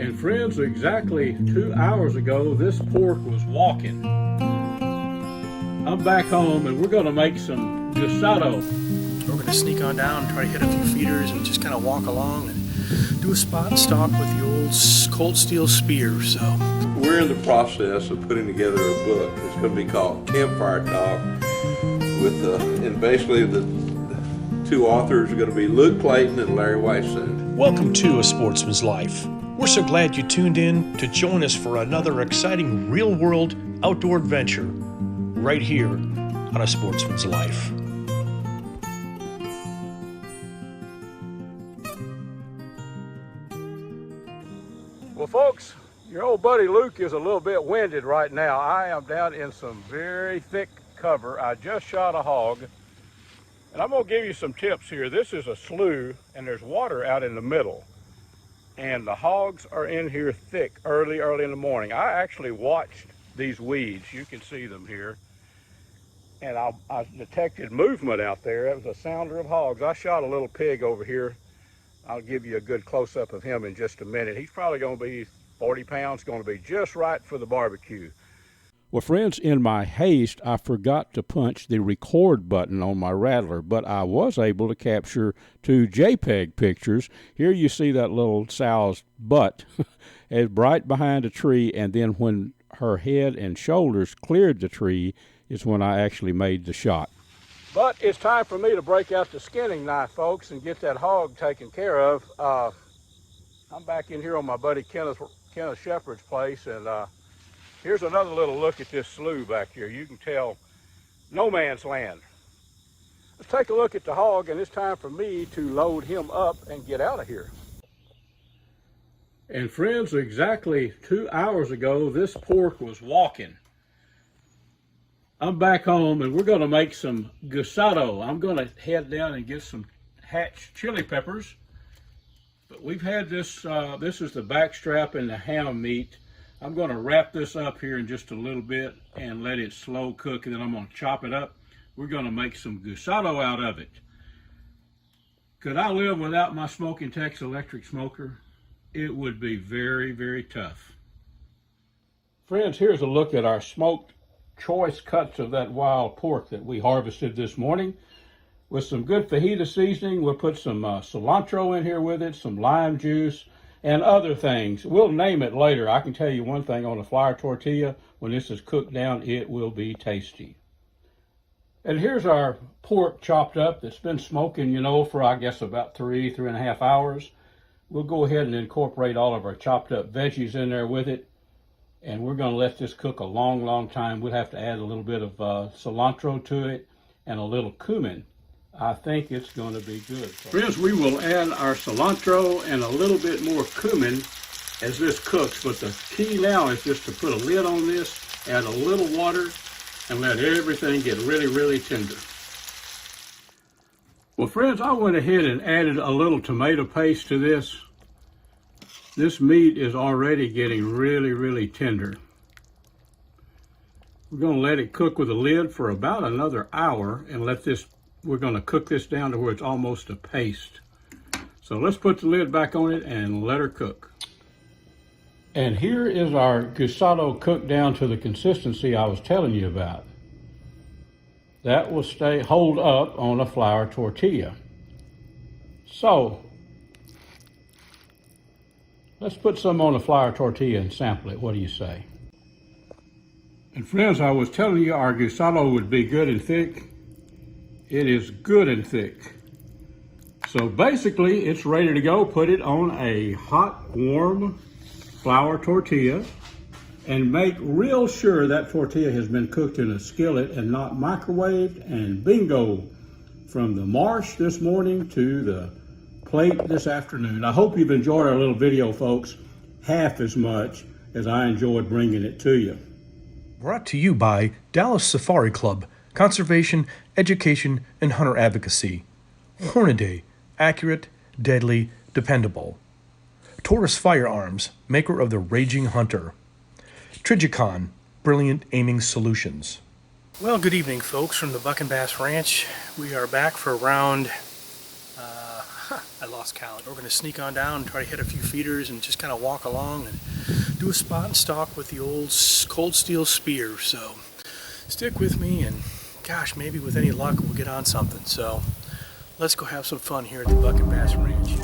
And friends, exactly 2 hours ago, this pork was walking. I'm back home and we're gonna make some guisado. We're gonna sneak on down and try to hit a few feeders and just kind of walk along and do a spot and stalk with the old cold steel spear. So we're in the process of putting together a book. It's going to be called Campfire Talk, and basically the two authors are going to be Luke Clayton and Larry Weisson. welcome to A Sportsman's Life. We're so glad you tuned in to join us for another exciting real-world outdoor adventure right here on A Sportsman's Life. Well, folks, your old buddy Luke is a little bit winded right now. I am down in some very thick cover. I just shot a hog, and I'm gonna give you some tips here. This is a slough, and there's water out in the middle. And the hogs are in here thick early in the morning. I actually watched these weeds. You can see them here. And I detected movement out there. It was a sounder of hogs. I shot a little pig over here. I'll give you a good close-up of him in just a minute. He's probably going to be 40 pounds, going to be just right for the barbecue. Well, friends, in my haste, I forgot to punch the record button on my Rattler, but I was able to capture 2 JPEG pictures. Here you see that little sow's butt is right behind a tree, and then when her head and shoulders cleared the tree is when I actually made the shot. But it's time for me to break out the skinning knife, folks, and get that hog taken care of. I'm back in here on my buddy Kenneth Shepherd's place, and here's another little look at this slough back here. You can tell no man's land. Let's take a look at the hog, and it's time for me to load him up and get out of here. And friends, exactly 2 hours ago, this pork was walking. I'm back home and we're going to make some guisado. I'm going to head down and get some hatch chili peppers. But we've had this, this is the back strap and the ham meat. I'm going to wrap this up here in just a little bit and let it slow cook, and then I'm going to chop it up. We're going to make some guisado out of it. Could I live without my Smoking Tex electric smoker? It would be very, very tough. Friends, here's a look at our smoked choice cuts of that wild pork that we harvested this morning. With some good fajita seasoning, we'll put some cilantro in here with it, some lime juice, and other things. We'll name it later. I can tell you one thing, on a flour tortilla, when this is cooked down, it will be tasty. And here's our pork chopped up that's been smoking, you know, for I guess about 3.5 hours. We'll go ahead and incorporate all of our chopped up veggies in there with it. And we're going to let this cook a long time. We'll have to add a little bit of cilantro to it and a little cumin. I think it's going to be good. Friends, we will add our cilantro and a little bit more cumin as this cooks. But the key now is just to put a lid on this, add a little water, and let everything get really tender. Well, friends, I went ahead and added a little tomato paste to this. This meat is already getting really tender. We're going to let it cook with a lid for about another hour and we're going to cook this down to where it's almost a paste. So let's put the lid back on it and let her cook. And here is our guisado cooked down to the consistency I was telling you about. That will hold up on a flour tortilla. So let's put some on a flour tortilla and sample it. What do you say? And friends, I was telling you our guisado would be good and thick. It is good and thick. So basically, it's ready to go. Put it on a hot, warm flour tortilla and make real sure that tortilla has been cooked in a skillet and not microwaved, and bingo, from the marsh this morning to the plate this afternoon. I hope you've enjoyed our little video, folks, half as much as I enjoyed bringing it to you. Brought to you by Dallas Safari Club, Conservation, Education, and Hunter Advocacy. Hornady, accurate, deadly, dependable. Taurus Firearms, maker of the Raging Hunter. Trigicon, brilliant aiming solutions. Well, good evening, folks, from the Buck and Bass Ranch. We are back for round I lost count. We're going to sneak on down and try to hit a few feeders and just kind of walk along and do a spot and stalk with the old cold steel spear. So stick with me, and gosh, maybe with any luck we'll get on something. So let's go have some fun here at the Buck and Bass Ranch.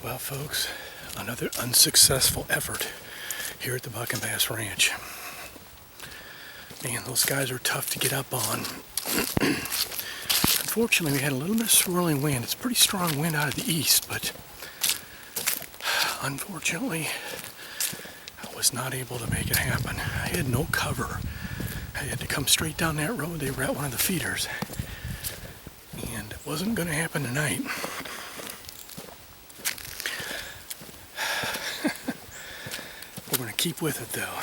Well, folks, another unsuccessful effort here at the Buck and Bass Ranch. Man, those guys are tough to get up on. Unfortunately, we had a little bit of swirling wind. It's a pretty strong wind out of the east, but unfortunately, I was not able to make it happen. I had no cover. I had to come straight down that road. They were at one of the feeders, and it wasn't going to happen tonight. We're going to keep with it, though.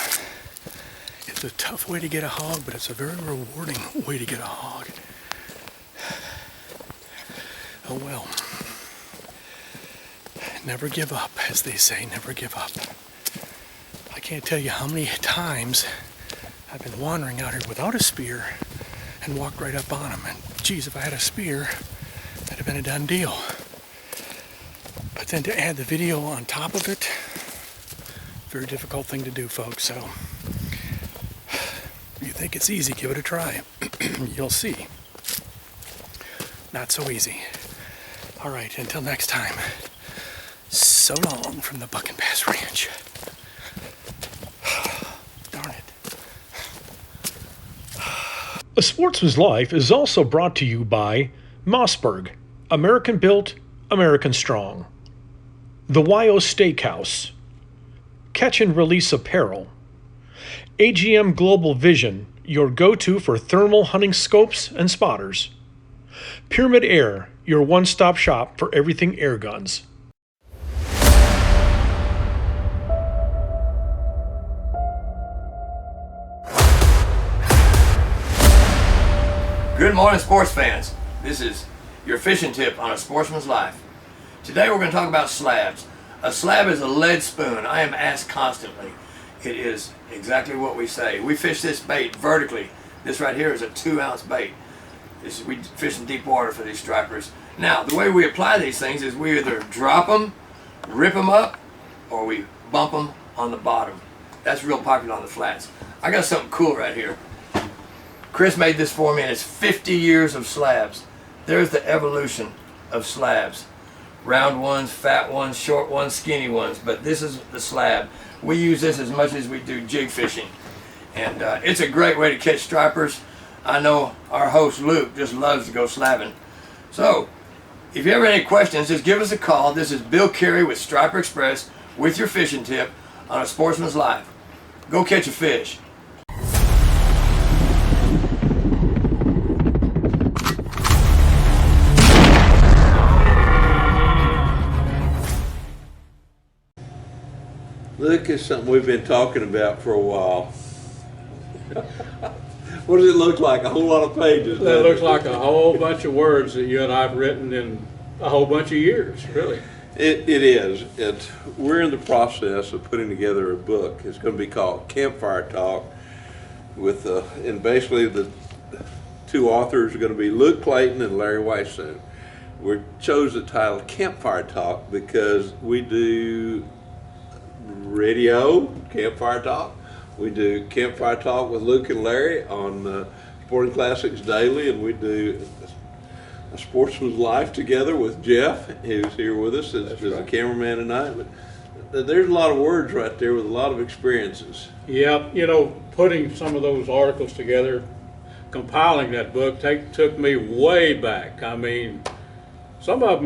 It's a tough way to get a hog, but it's a very rewarding way to get a hog. Oh well. Never give up, as they say, never give up. I can't tell you how many times I've been wandering out here without a spear and walked right up on them. And geez, if I had a spear, that'd have been a done deal. But then to add the video on top of it, very difficult thing to do, folks. So if you think it's easy, give it a try. You'll see. Not so easy. All right, until next time. So long from the Buck and Bass Ranch. Darn it. A Sportsman's Life is also brought to you by Mossberg, American built, American strong. The YO Steakhouse. Catch and Release Apparel. AGM Global Vision, your go-to for thermal hunting scopes and spotters. Pyramid Air, your one-stop shop for everything air guns. Good morning, sports fans. This is your fishing tip on A Sportsman's Life. Today we're going to talk about slabs. A slab is a lead spoon. I am asked constantly. It is exactly what we say. We fish this bait vertically. This right here is a 2-ounce bait. We fish in deep water for these stripers. Now, the way we apply these things is we either drop them, rip them up, or we bump them on the bottom. That's real popular on the flats. I got something cool right here. Chris made this for me, and it's 50 years of slabs. There's the evolution of slabs. Round ones, fat ones, short ones, skinny ones, but this is the slab. We use this as much as we do jig fishing. And it's a great way to catch stripers. I know our host Luke just loves to go slabbing. So, if you ever have any questions, just give us a call. This is Bill Carey with Striper Express with your fishing tip on A Sportsman's Life. Go catch a fish. Look at something we've been talking about for a while. What does it look like? A whole lot of pages. That looks like a whole bunch of words that you and I have written in a whole bunch of years, really. It is. We're in the process of putting together a book. It's going to be called Campfire Talk, and basically the two authors are going to be Luke Clayton and Larry Weissoon. We chose the title Campfire Talk because we do radio, Campfire Talk. We do Campfire Talk with Luke and Larry on Sporting Classics Daily, and we do A Sportsman's Life together with Jeff, who's here with us as a cameraman tonight. But there's a lot of words right there with a lot of experiences. Yeah, putting some of those articles together, compiling that book took me way back. I mean, some of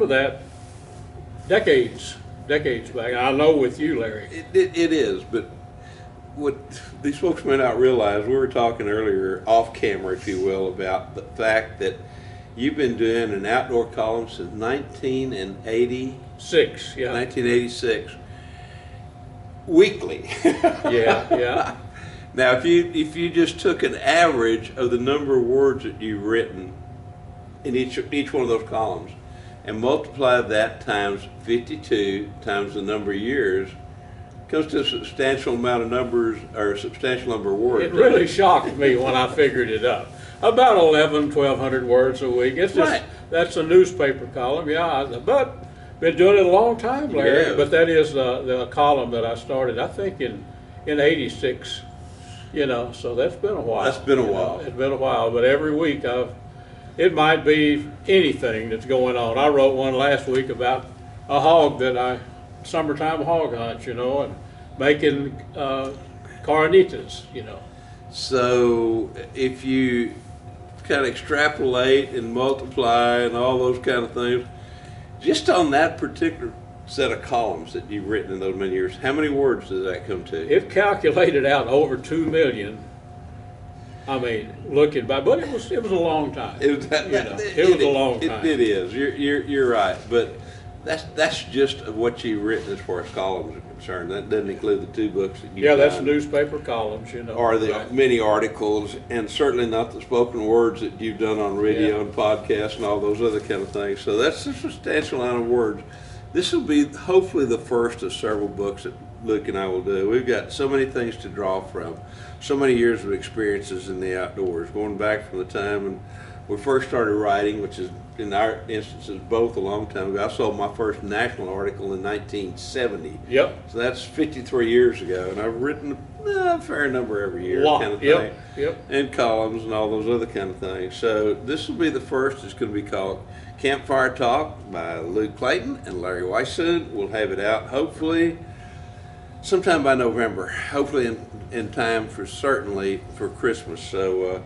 that decades back. I know with you, Larry. It is, but what these folks may not realize, we were talking earlier off camera, if you will, about the fact that you've been doing an outdoor column since 1986. Yeah. 1986. Weekly. Yeah. Now, if you just took an average of the number of words that you've written in each one of those columns, and multiply that times 52 times the number of years, comes to a substantial amount of numbers, or a substantial number of words. It really shocked me when I figured it up. About 1,200 words a week. It's just, right. That's a newspaper column, but been doing it a long time, Larry. Yeah. But that is the column that I started, I think, in '86. So that's been a while. That's been a while. It's been a while, but every week it might be anything that's going on. I wrote one last week about a hog summertime hog hunt, and making carnitas, So if you kind of extrapolate and multiply and all those kind of things, just on that particular set of columns that you've written in those many years, how many words does that come to? It calculated out over 2 million. I mean, looking back, but it was a long time. It was a long time. It is. You're right, but that's just what you've written as far as columns are concerned. That doesn't include the 2 books that you've that's done, newspaper columns, or the right. many articles, and certainly not the spoken words that you've done on radio and podcasts and all those other kind of things. So that's a substantial amount of words. This will be hopefully the first of several books that Luke and I will do. We've got so many things to draw from, so many years of experiences in the outdoors, going back from the time when we first started writing, which is in our instances both a long time ago. I sold my first national article in 1970. Yep. So that's 53 years ago, and I've written a fair number every year, kind of thing. Yep. And columns and all those other kind of things. So this will be the first. It's going to be called Campfire Talk by Luke Clayton and Larry Weissoon. We'll have it out hopefully sometime by November, hopefully in time certainly for Christmas. So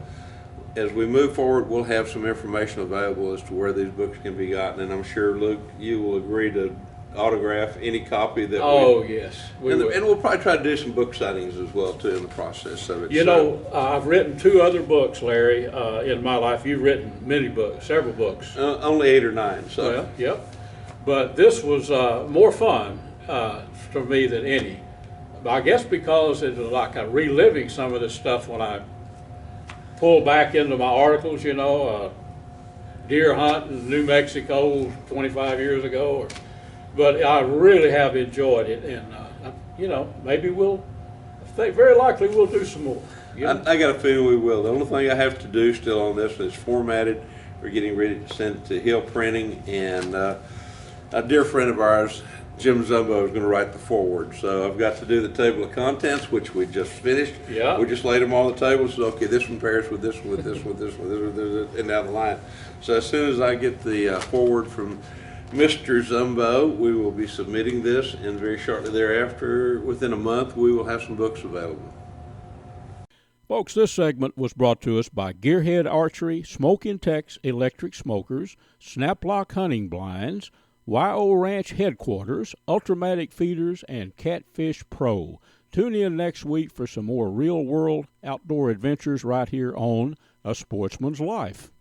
as we move forward, we'll have some information available as to where these books can be gotten, and I'm sure, Luke, you will agree to autograph any copy that Oh, yes. and we'll probably try to do some book signings as well, too, in the process of it. You know, I've written 2 other books, Larry, in my life. You've written many books, several books. Only 8 or 9, so. Well, yep. But this was more fun for me than any. I guess because it was like a reliving some of this stuff when I pull back into my articles, you know, deer hunt in New Mexico 25 years ago. But I really have enjoyed it, and you know, maybe very likely we'll do some more. You know? I got a feeling we will. The only thing I have to do still on this is format it. We're getting ready to send it to Hill Printing, and a dear friend of ours, Jim Zumbo, is going to write the foreword. So I've got to do the table of contents, which we just finished. Yeah. We just laid them on the table. So okay, this one pairs with this one, with this one, this one, and down the line. So as soon as I get the foreword from Mr. Zumbo, we will be submitting this, and very shortly thereafter, within a month, we will have some books available. Folks, this segment was brought to us by Gearhead Archery, Smoke Intex Electric Smokers, Snaplock Hunting Blinds, YO Ranch Headquarters, Ultramatic Feeders, and Catfish Pro. Tune in next week for some more real-world outdoor adventures right here on A Sportsman's Life.